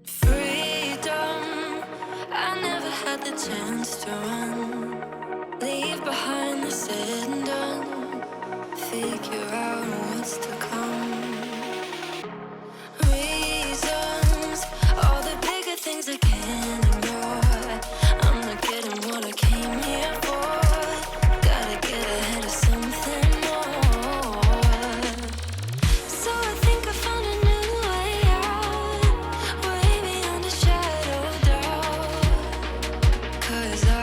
Freedom, I never had the chance to run. Leave behind the said and done. Figure out what's to come. Reasons, all the bigger things I can't ignore. I'm not getting what I came here for. Gotta get ahead of something more. So I think I found a new way out, way beyond a shadow of doubt. 'Cause I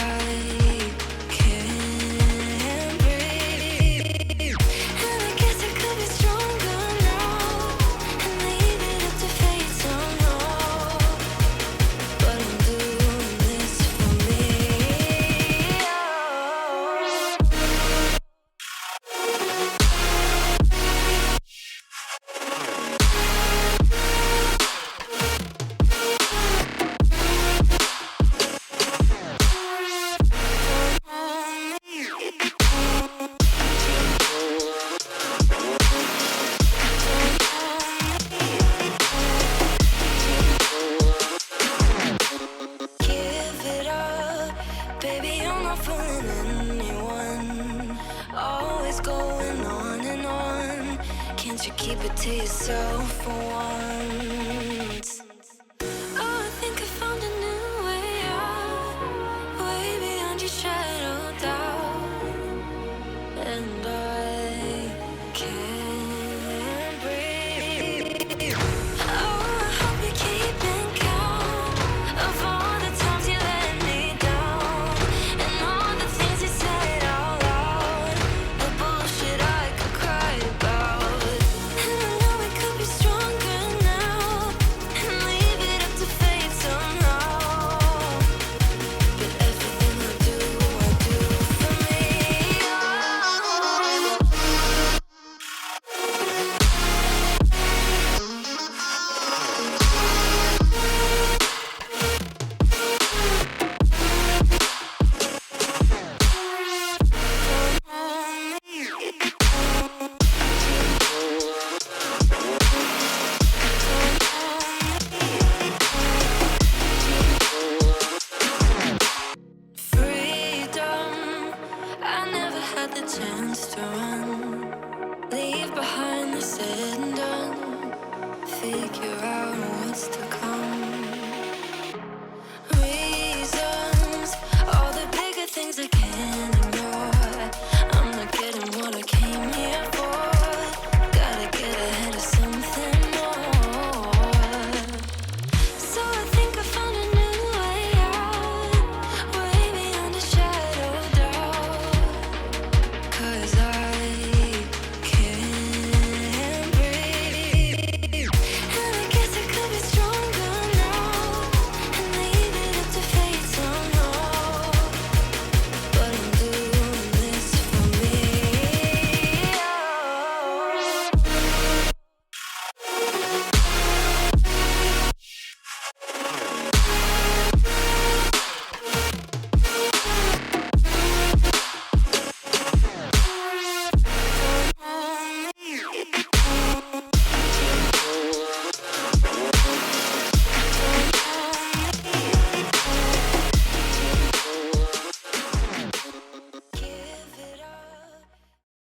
can't breathe, and I guess I could be stronger now and leave it up to fate somehow. But I'm doing this for me. Give it up, baby, I'm not fooling anyone. Always going on and on. Can't you keep it to yourself for once?